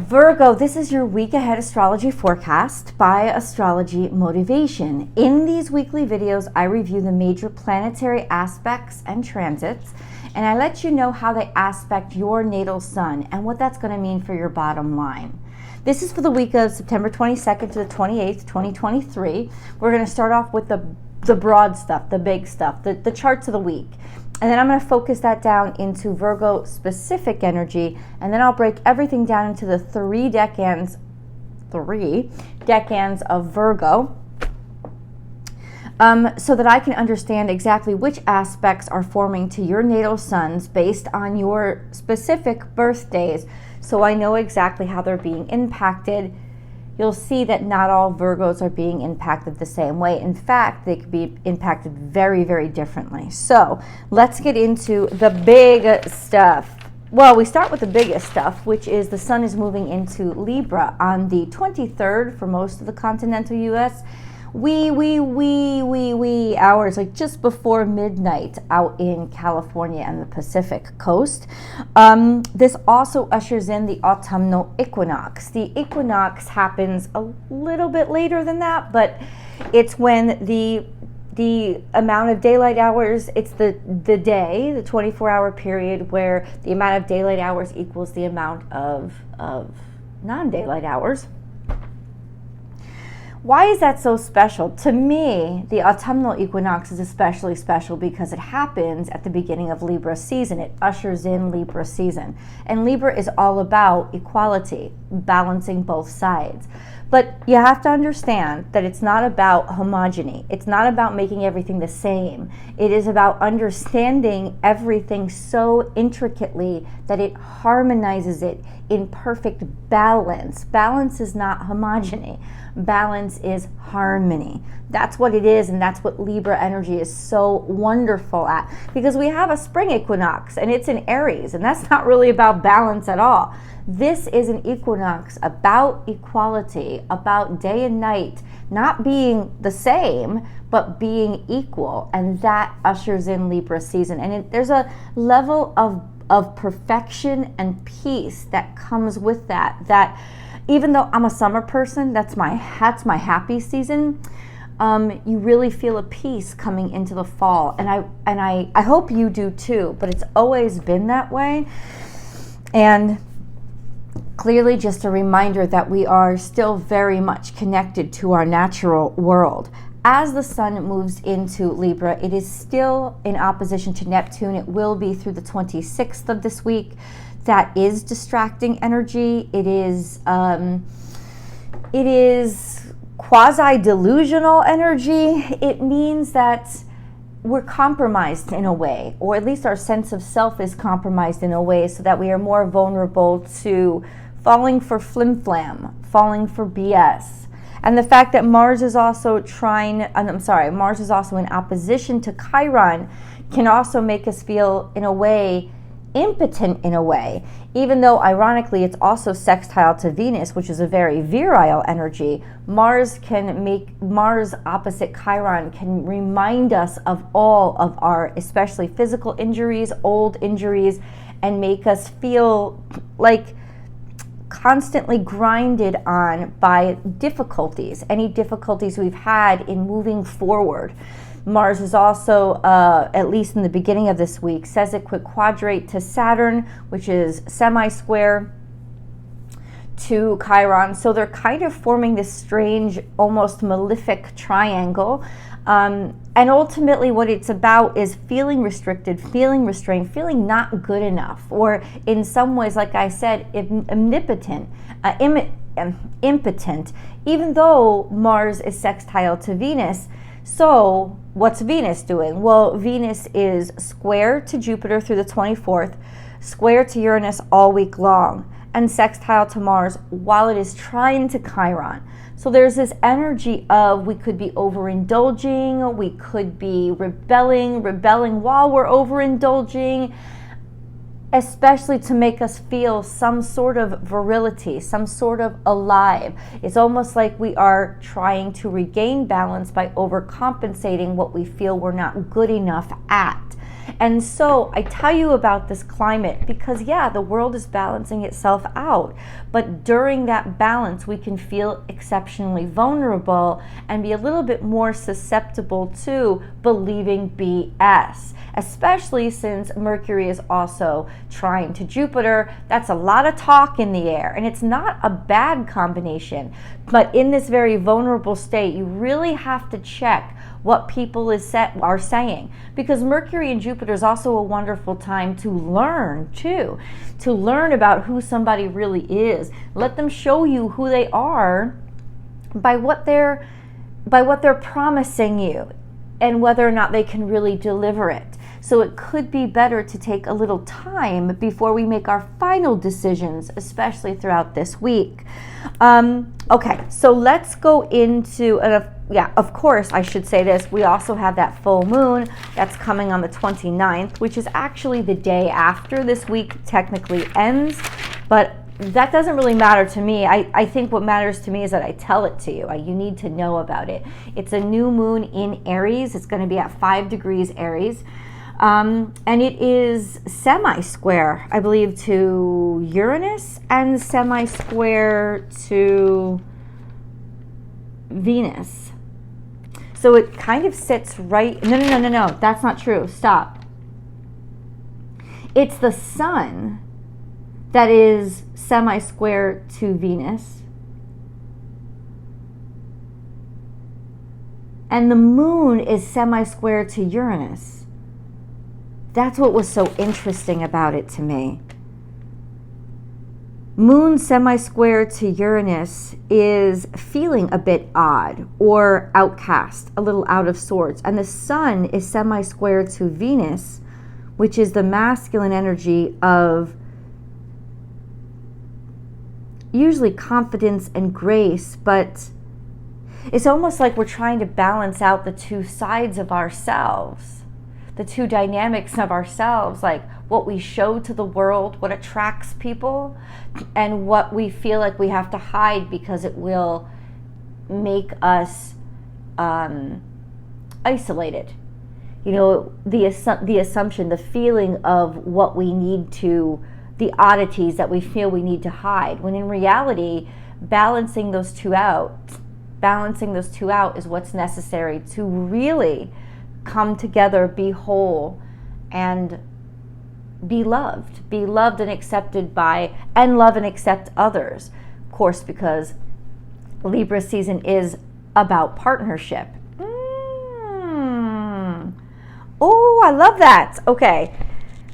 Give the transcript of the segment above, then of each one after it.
Virgo, this is your week ahead astrology forecast by Astrology Motivation. In these weekly videos, I review the major planetary aspects and transits, and I let you know how they aspect your natal sun and what that's going to mean for your bottom line. This is for the week of September 22nd to the 28th, 2023. We're going to start off with the broad stuff, the big stuff, the charts of the week. And then I'm going to focus that down into Virgo specific energy, and then I'll break everything down into the three decans of Virgo, so that I can understand exactly which aspects are forming to your natal suns based on your specific birthdays, so I know exactly how they're being impacted. You'll see that not all Virgos are being impacted the same way. In fact, they could be impacted very, very differently. So let's get into the big stuff. Well, we start with the biggest stuff, which is the sun is moving into Libra on the 23rd for most of the continental U.S. Wee hours, like just before midnight out in California and the Pacific coast. This also ushers in the autumnal equinox. The equinox happens a little bit later than that, but it's when the amount of daylight hours, it's the day, the 24-hour period where the amount of daylight hours equals the amount of non-daylight hours. Why is that so special? To me, the autumnal equinox is especially special because it happens at the beginning of Libra season. It ushers in Libra season. And Libra is all about equality, balancing both sides. But you have to understand that it's not about homogeny. It's not about making everything the same. It is about understanding everything so intricately that it harmonizes it in perfect balance. Balance is not homogeny. Balance is harmony. That's what it is, and that's what Libra energy is so wonderful at. Because we have a spring equinox, and it's in Aries, and that's not really about balance at all. This is an equinox about equality, about day and night not being the same, but being equal, and that ushers in Libra season. And there's a level of perfection and peace that comes with that even though I'm a summer person, that's my happy season. You really feel a peace coming into the fall, and I hope you do too. But it's always been that way, and clearly just a reminder that we are still very much connected to our natural world. As the sun moves into Libra, it is still in opposition to Neptune. It will be through the 26th of this week. That is distracting energy. It is quasi-delusional energy. It means that we're compromised in a way, or at least our sense of self is compromised in a way so that we are more vulnerable to falling for flim-flam, falling for BS. And the fact that Mars is also Mars is also in opposition to Chiron can also make us feel, in a way, impotent in a way, even though ironically it's also sextile to Venus, which is a very virile energy. Mars opposite Chiron can remind us of all of our, especially physical injuries, old injuries, and make us feel like constantly grinded on by difficulties, any difficulties we've had in moving forward. Mars is also, at least in the beginning of this week, says it could quadrate to Saturn, which is semi-square to Chiron. So they're kind of forming this strange, almost malefic triangle. And ultimately what it's about is feeling restricted, feeling restrained, feeling not good enough, or in some ways, like I said, impotent, even though Mars is sextile to Venus. So what's Venus doing? Well, Venus is square to Jupiter through the 24th, square to Uranus all week long, and sextile to Mars while it is trine to Chiron. So there's this energy of we could be overindulging, we could be rebelling while we're overindulging, especially to make us feel some sort of virility, some sort of alive. It's almost like we are trying to regain balance by overcompensating what we feel we're not good enough at. And so I tell you about this climate because, yeah, the world is balancing itself out. But during that balance, we can feel exceptionally vulnerable and be a little bit more susceptible to believing BS, especially since Mercury is also trine to Jupiter. That's a lot of talk in the air, and it's not a bad combination. But in this very vulnerable state, you really have to check what people are saying, because Mercury and Jupiter is also a wonderful time to learn too, to learn about who somebody really is. Let them show you who they are by what they're promising you and whether or not they can really deliver it. So it could be better to take a little time before we make our final decisions, especially throughout this week. Okay, so let's go into, of course, I should say this. We also have that full moon that's coming on the 29th, which is actually the day after this week technically ends. But that doesn't really matter to me. I think what matters to me is that I tell it to you. You need to know about it. It's a new moon in Aries. It's going to be at 5 degrees Aries. And it is semi-square, I believe, to Uranus and semi-square to Venus. So it kind of sits right... No. That's not true. Stop. It's the sun that is semi-square to Venus. And the moon is semi-square to Uranus. That's what was so interesting about it to me. Moon semi-square to Uranus is feeling a bit odd or outcast, a little out of sorts. And the sun is semi-square to Venus, which is the masculine energy of usually confidence and grace, but it's almost like we're trying to balance out the two sides of ourselves. The two dynamics of ourselves, like what we show to the world, what attracts people, and what we feel like we have to hide because it will make us isolated. You know, the assumption, the feeling of what we need to, the oddities that we feel we need to hide, when in reality, balancing those two out is what's necessary to really come together, be whole, and be loved and accepted by, and love and accept others. Of course, because Libra season is about partnership. Oh, I love that. Okay,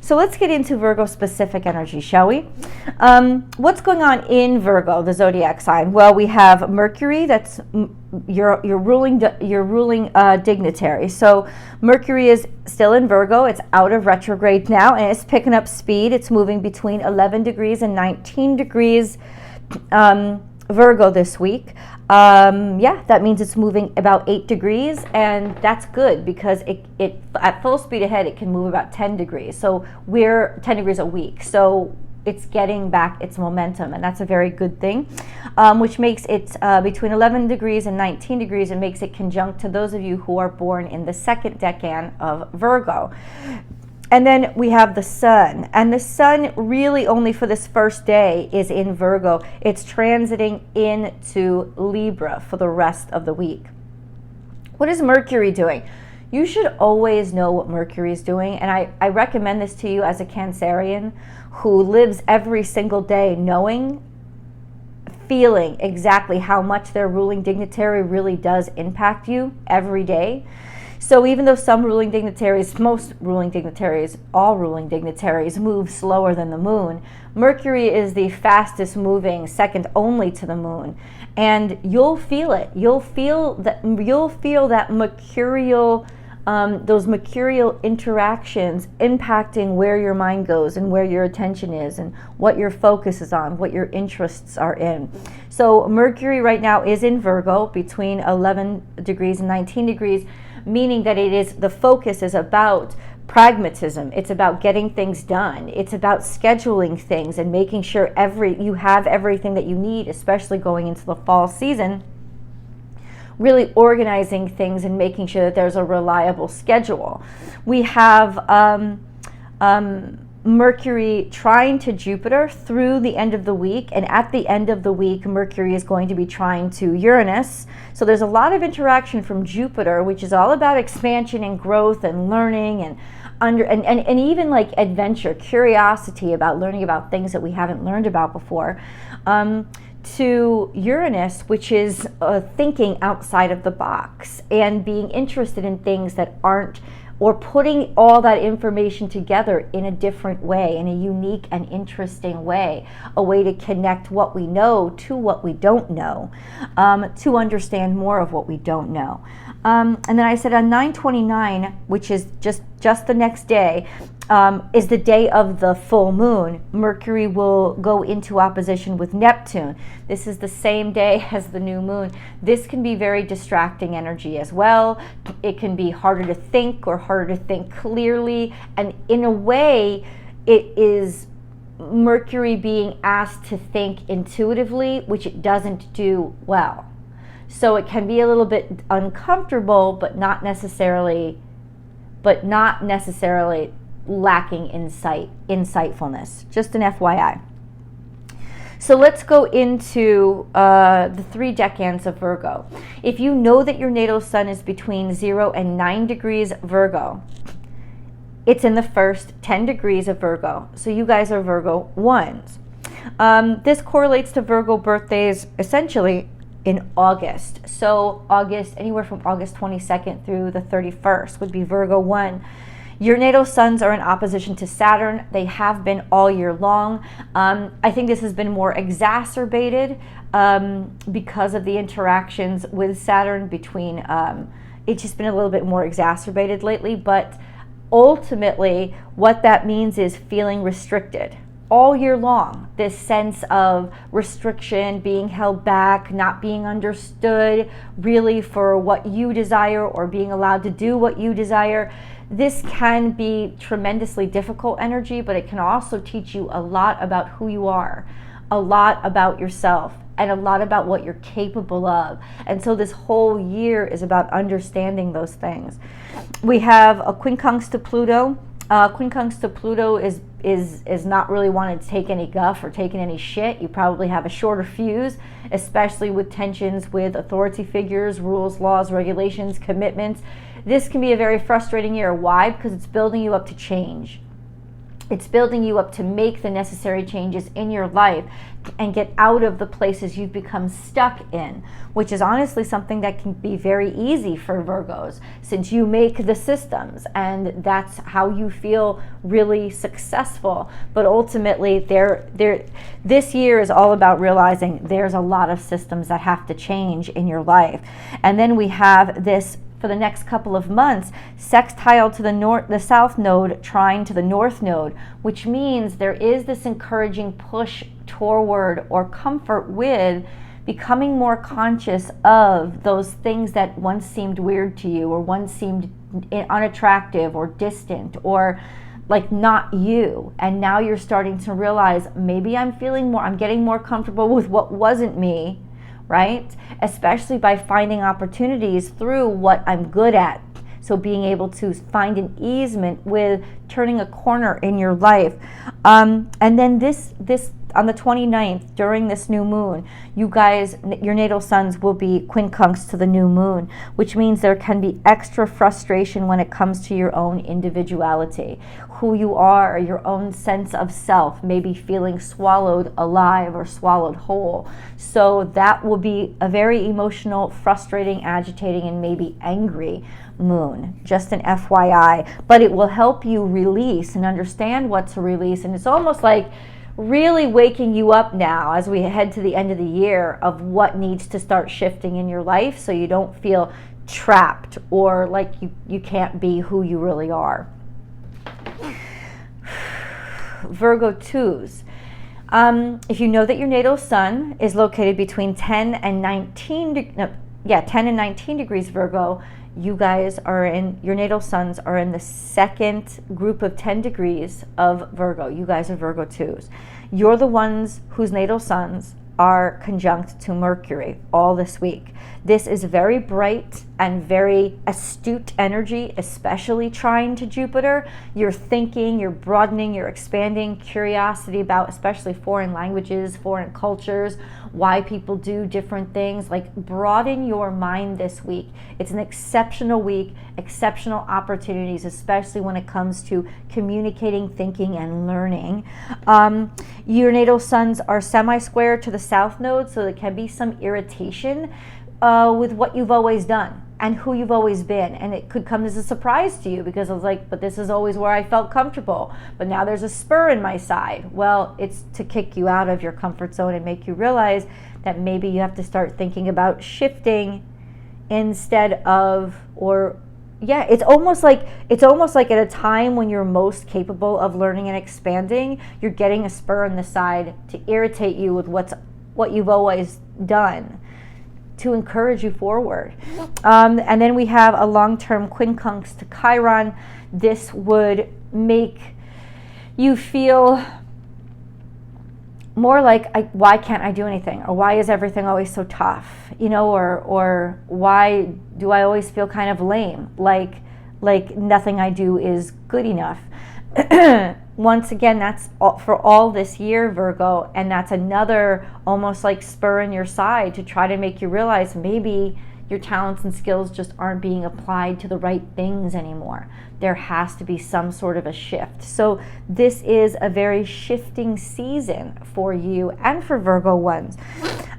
so let's get into Virgo specific energy, shall we? What's going on in Virgo, the zodiac sign? Well, we have Mercury, that's your ruling dignitary. So Mercury is still in Virgo. It's out of retrograde now, and it's picking up speed. It's moving between 11 degrees and 19 degrees Virgo this week. That means it's moving about 8 degrees, and that's good because it at full speed ahead, it can move about 10 degrees. So we're 10 degrees a week. So it's getting back its momentum, and that's a very good thing, which makes it between 11 degrees and 19 degrees. It makes it conjunct to those of you who are born in the second decan of Virgo. And then we have the sun, and the sun really only for this first day is in Virgo. It's transiting into Libra for the rest of the week. What is Mercury doing? You should always know what Mercury is doing, and I recommend this to you as a Cancerian who lives every single day knowing, feeling exactly how much their ruling dignitary really does impact you every day. So even though some ruling dignitaries, most ruling dignitaries, all ruling dignitaries move slower than the moon, Mercury is the fastest moving, second only to the moon. And you'll feel it. You'll feel that mercurial, those mercurial interactions impacting where your mind goes and where your attention is and what your focus is on, what your interests are in. So Mercury right now is in Virgo between 11 degrees and 19 degrees, meaning that the focus is about pragmatism. It's about getting things done. It's about scheduling things and making sure you have everything that you need, especially going into the fall season, really organizing things and making sure that there's a reliable schedule. We have Mercury trine to Jupiter through the end of the week, and at the end of the week Mercury is going to be trine to Uranus. So there's a lot of interaction from Jupiter, which is all about expansion and growth and learning and and even like adventure, curiosity about learning about things that we haven't learned about before, to Uranus, which is thinking outside of the box and being interested in things that aren't, or putting all that information together in a different way, in a unique and interesting way, a way to connect what we know to what we don't know, to understand more of what we don't know. And then I said on 9/29, which is just the next day, is the day of the full moon. Mercury will go into opposition with Neptune. This is the same day as the new moon. This can be very distracting energy as well. It can be harder to think or harder to think clearly. And in a way, it is Mercury being asked to think intuitively, which it doesn't do well. So it can be a little bit uncomfortable, but not necessarily lacking insightfulness. Just an FYI. So let's go into the 3 decans of Virgo. If you know that your natal sun is between 0 and 9 degrees Virgo, it's in the first 10 degrees of Virgo. So you guys are Virgo 1s. This correlates to Virgo birthdays essentially in August. So August, anywhere from August 22nd through the 31st would be Virgo 1. Your natal suns are in opposition to Saturn. They have been all year long. I think this has been more exacerbated because of the interactions with Saturn between, it's just been a little bit more exacerbated lately, but ultimately what that means is feeling restricted all year long. This sense of restriction, being held back, not being understood really for what you desire or being allowed to do what you desire. This can be tremendously difficult energy, but it can also teach you a lot about who you are, a lot about yourself, and a lot about what you're capable of. And so this whole year is about understanding those things. We have a quincunx to Pluto. Quincunx to Pluto is not really wanting to take any guff or taking any shit. You probably have a shorter fuse, especially with tensions with authority figures, rules, laws, regulations, commitments. This can be a very frustrating year. Why? Because it's building you up to change. It's building you up to make the necessary changes in your life and get out of the places you've become stuck in, which is honestly something that can be very easy for Virgos, since you make the systems and that's how you feel really successful. But ultimately, this year is all about realizing there's a lot of systems that have to change in your life. And then we have this, for the next couple of months, sextile to the south node, trine to the north node, which means there is this encouraging push toward or comfort with becoming more conscious of those things that once seemed weird to you or once seemed unattractive or distant or like not you. And now you're starting to realize maybe I'm getting more comfortable with what wasn't me, right? Especially by finding opportunities through what I'm good at. So being able to find an easement with turning a corner in your life. And then this on the 29th, during this new moon, you guys, your natal suns will be quincunx to the new moon, which means there can be extra frustration when it comes to your own individuality, who you are, your own sense of self, maybe feeling swallowed alive or swallowed whole. So that will be a very emotional, frustrating, agitating, and maybe angry moon. Just an FYI. But it will help you release and understand what to release. And it's almost like really waking you up now as we head to the end of the year of what needs to start shifting in your life so you don't feel trapped or like you can't be who you really are. Virgo 2s. If you know that your natal sun is located between 10 and 19 degrees Virgo, you guys are in, your natal suns are in the second group of 10 degrees of Virgo. You guys are Virgo 2s. You're the ones whose natal suns are conjunct to Mercury all this week. This is very bright and very astute energy, especially trine to Jupiter. You're thinking, you're broadening, you're expanding, curiosity about especially foreign languages, foreign cultures, why people do different things. Like, broaden your mind this week. It's an exceptional week, exceptional opportunities, especially when it comes to communicating, thinking, and learning. Your natal suns are semi-square to the south node, so there can be some irritation with what you've always done and who you've always been. And it could come as a surprise to you because I was like, but this is always where I felt comfortable. But now there's a spur in my side. Well, it's to kick you out of your comfort zone and make you realize that maybe you have to start thinking about shifting instead of, or yeah, it's almost like at a time when you're most capable of learning and expanding, you're getting a spur in the side to irritate you with what you've always done, to encourage you forward. And then we have a long-term quincunx to Chiron. This would make you feel more like, why can't I do anything? Or why is everything always so tough? You know, or why do I always feel kind of lame? Like nothing I do is good enough. Once again, that's for all this year, Virgo, and that's another almost like spur in your side to try to make you realize maybe your talents and skills just aren't being applied to the right things anymore. There has to be some sort of a shift. So this is a very shifting season for you and for Virgo ones.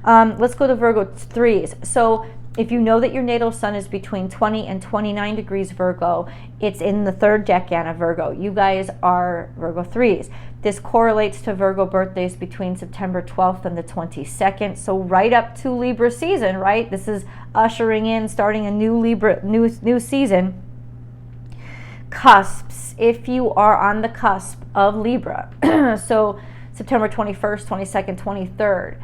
Let's go to Virgo 3s. So if you know that your natal sun is between 20 and 29 degrees Virgo, it's in the third decan of Virgo. You guys are Virgo 3s. This correlates to Virgo birthdays between September 12th and the 22nd. So right up to Libra season, right? This is ushering in, starting a new new season. Cusps. If you are on the cusp of Libra, so September 21st, 22nd, 23rd,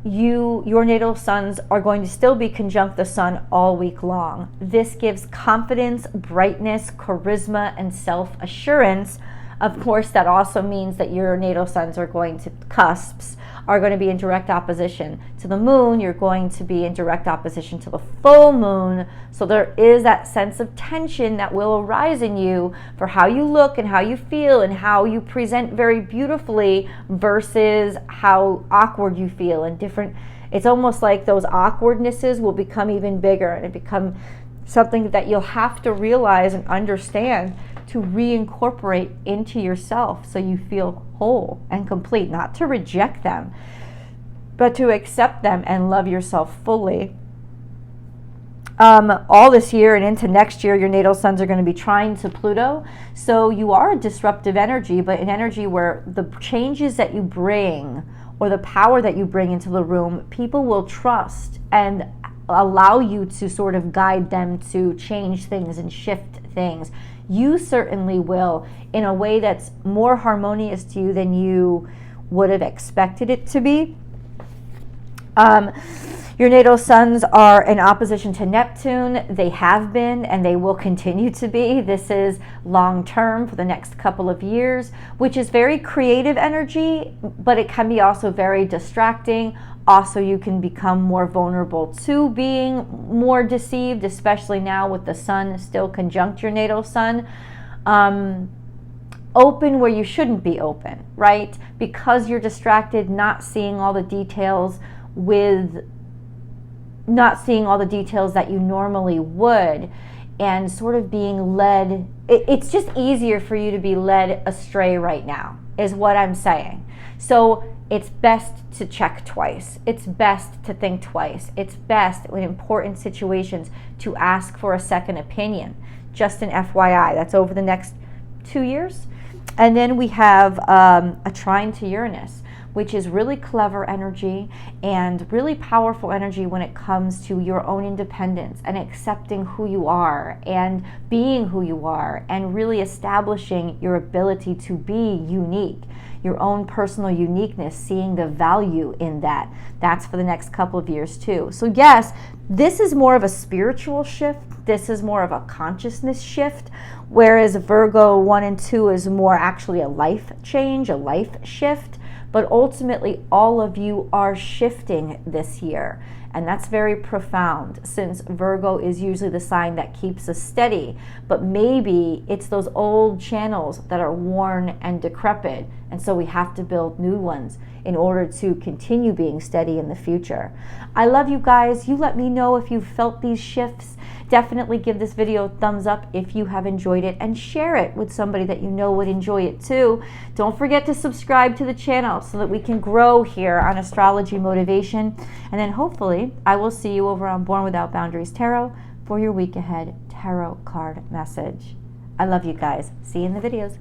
your natal suns are going to still be conjunct the sun all week long. This gives confidence, brightness, charisma, and self-assurance. Of course, that also means that your natal suns are going to, cusps, are going to be in direct opposition to the moon. You're going to be in direct opposition to the full moon. So there is that sense of tension that will arise in you for how you look and how you feel and how you present very beautifully versus how awkward you feel and different. It's almost like those awkwardnesses will become even bigger and it become something that you'll have to realize and understand to reincorporate into yourself so you feel whole and complete, not to reject them, but to accept them and love yourself fully. All this year and into next year, your natal suns are going to be trine to Pluto. So you are a disruptive energy, but an energy where the changes that you bring or the power that you bring into the room, people will trust and allow you to sort of guide them to change things and shift things. You certainly will, in a way that's more harmonious to you than you would have expected it to be. Your natal suns are in opposition to Neptune. They have been and they will continue to be. This is long term for the next couple of years, which is very creative energy, but it can be also very distracting. Also, you can become more vulnerable to being more deceived, especially now with the sun still conjunct your natal sun. Open where you shouldn't be open, right? Because you're distracted, not seeing all the details that you normally would, and sort of being led. It's just easier for you to be led astray right now, is what I'm saying. So it's best to check twice. It's best to think twice. It's best in important situations to ask for a second opinion. Just an FYI, that's over the next 2 years. And then we have a trine to Uranus, which is really clever energy and really powerful energy when it comes to your own independence and accepting who you are and being who you are and really establishing your ability to be unique, your own personal uniqueness, seeing the value in that. That's for the next couple of years too. So yes, this is more of a spiritual shift. This is more of a consciousness shift, whereas Virgo 1 and 2 is more actually a life change, a life shift. But ultimately, all of you are shifting this year. And that's very profound, since Virgo is usually the sign that keeps us steady. But maybe it's those old channels that are worn and decrepit. And so we have to build new ones in order to continue being steady in the future. I love you guys. You let me know if you've felt these shifts. Definitely give this video a thumbs up if you have enjoyed it, and share it with somebody that you know would enjoy it too. Don't forget to subscribe to the channel so that we can grow here on Astrology Motivation. And then hopefully I will see you over on Born Without Boundaries Tarot for your week ahead tarot card message. I love you guys. See you in the videos.